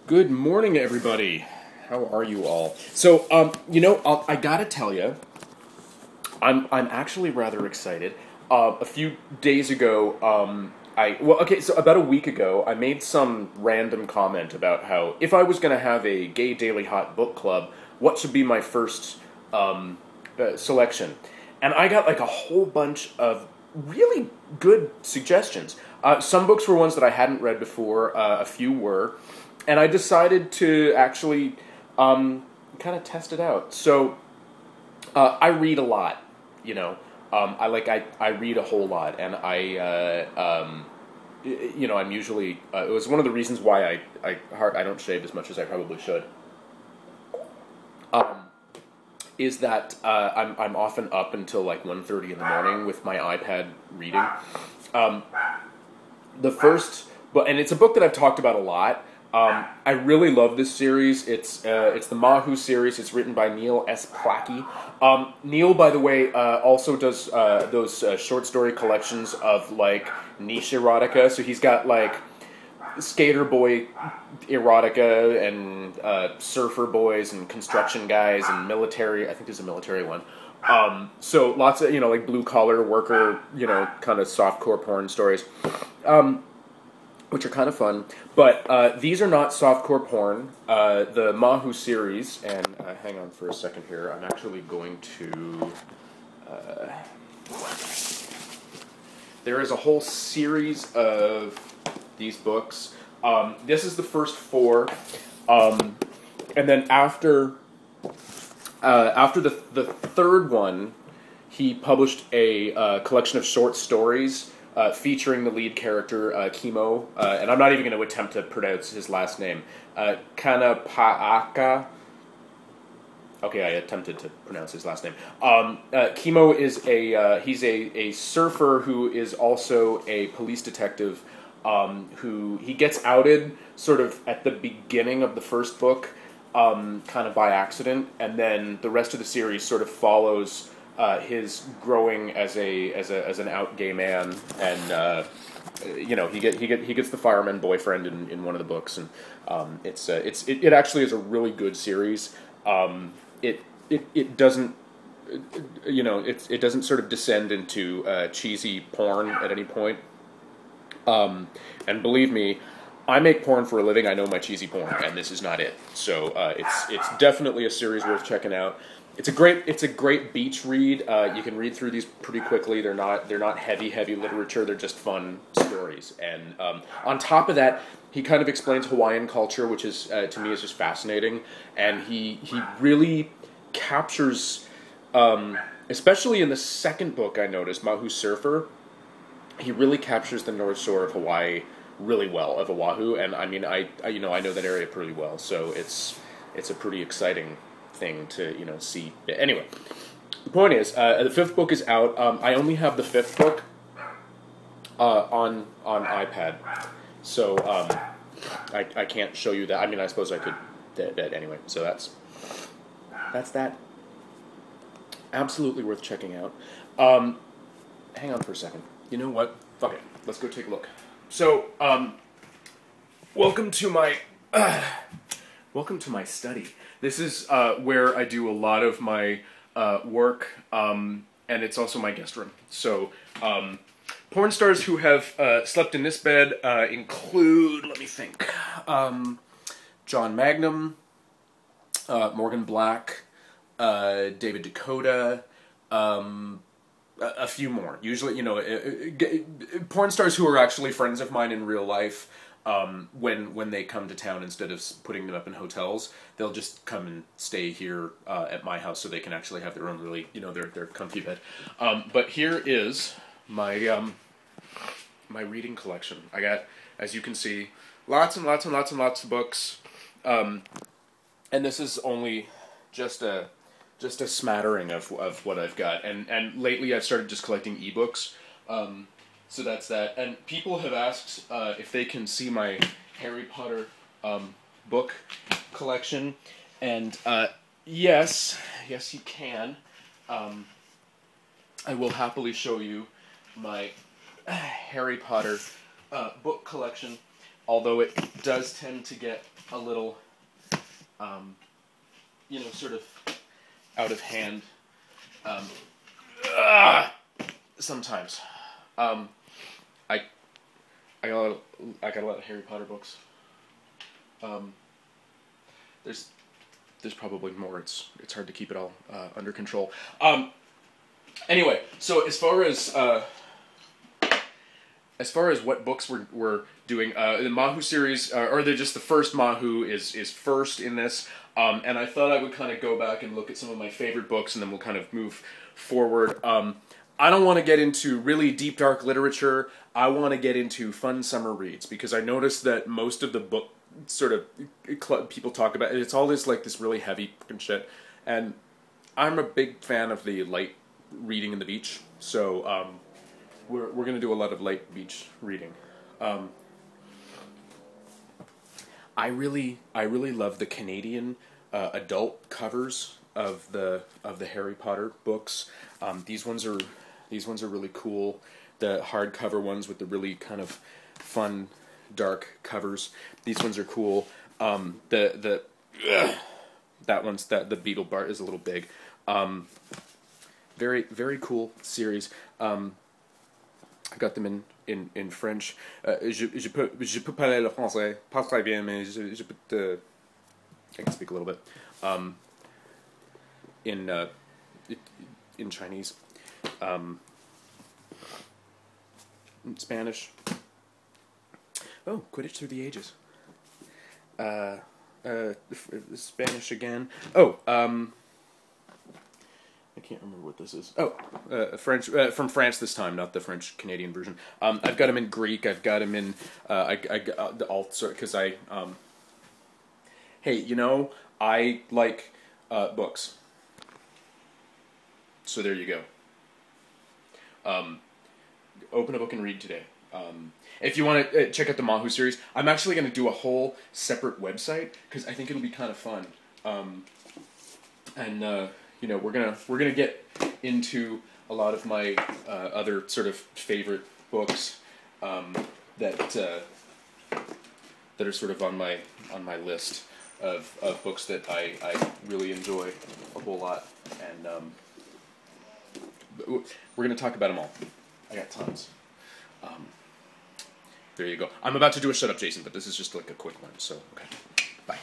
Good morning, everybody. How are you all? So, I gotta tell you, I'm actually rather excited. A few days ago, so about a week ago, I made some random comment about how if I was gonna have a gay daily hot book club, what should be my first selection? And I got like a whole bunch of really good suggestions. Some books were ones that I hadn't read before. A few were, and I decided to actually kind of test it out. So I read a lot, you know. I read a whole lot, and I'm usually it was one of the reasons why I don't shave as much as I probably should. Is that I'm often up until like 1:30 in the morning with my iPad reading. Um, and it's a book that I've talked about a lot. I really love this series. It's the Mahu series. It's written by Neil S. Plackey. Neil, by the way, also does those short story collections of like niche erotica. So he's got like skater boy erotica and surfer boys and construction guys and military. I think there's a military one. So lots of like blue collar worker kind of softcore porn stories. Which are kind of fun, but these are not softcore porn. The Mahu series, and hang on for a second here, I'm actually going to... there is a whole series of these books. This is the first four, and then after the third one, he published a collection of short stories featuring the lead character, Kimo, and I'm not even going to attempt to pronounce his last name, Kanapaaka. Okay, I attempted to pronounce his last name. Kimo is he's a surfer who is also a police detective, who he gets outed sort of at the beginning of the first book, kind of by accident, and then the rest of the series sort of follows his growing as an out gay man, and he gets the fireman boyfriend in one of the books, and it actually is a really good series. It doesn't it doesn't sort of descend into cheesy porn at any point. And believe me, I make porn for a living. I know my cheesy porn, and this is not it. So it's definitely a series worth checking out. It's a great beach read. You can read through these pretty quickly. They're not heavy literature. They're just fun stories. And on top of that, he kind of explains Hawaiian culture, which is to me is just fascinating. And he really captures, especially in the second book, I noticed Mahu Surfer. He really captures the North Shore of Hawaii really well, of Oahu. And I mean, I know that area pretty well. So it's a pretty exciting thing to see. Anyway, the point is, the fifth book is out. I only have the fifth book on iPad, so I can't show you that. I mean, I suppose I could that anyway. So that's that. Absolutely worth checking out. Hang on for a second. You know what? Fuck it. Let's go take a look. So, welcome to my study. This is where I do a lot of my work, and it's also my guest room. So, porn stars who have slept in this bed include, let me think, John Magnum, Morgan Black, David Dakota, a few more. Usually, porn stars who are actually friends of mine in real life. When they come to town, instead of putting them up in hotels, they'll just come and stay here at my house, so they can actually have their own really, their comfy bed. But here is my my reading collection. I got, as you can see, lots and lots and lots and lots of books, and this is only just a smattering of what I've got. And lately I've started just collecting ebooks. So that's that. And people have asked if they can see my Harry Potter book collection. And yes, you can. I will happily show you my Harry Potter book collection, although it does tend to get a little, you know, sort of out of hand sometimes. I got a lot of Harry Potter books. There's probably more. It's hard to keep it all under control. Anyway, so as far as what books we're doing, the Mahu series, or just the first Mahu is first in this, and I thought I would kind of go back and look at some of my favorite books, and then we'll kind of move forward. I don't want to get into really deep, dark literature. I want to get into fun summer reads, because I noticed that most of the book sort of people talk about it, it's all this like this really heavy fucking shit, and I'm a big fan of the light reading in the beach, so we're gonna do a lot of light beach reading. I really love the Canadian adult covers of the Harry Potter books. These ones are really cool. The hardcover ones with the really kind of fun dark covers. These ones are cool. The Beetle Bart is a little big. Very, very cool series. I got them in French. Je peux parler le français, pas très bien, mais je peux I can speak a little bit. In Chinese, in Spanish. Oh, Quidditch Through the Ages. Spanish again. Oh, I can't remember what this is. Oh, French, from France this time, not the French-Canadian version. I've got them in Greek. I've got them in, I got the alt, because hey, you know, I like books. So there you go. Open a book and read today. If you want to check out the Mahu series, I'm actually going to do a whole separate website, because I think it'll be kind of fun. You know, we're gonna get into a lot of my other sort of favorite books that are sort of on my list of books that I really enjoy a whole lot, and we're gonna talk about them all. I got tons. There you go. I'm about to do a shut up, Jason, but this is just like a quick one. So okay, bye.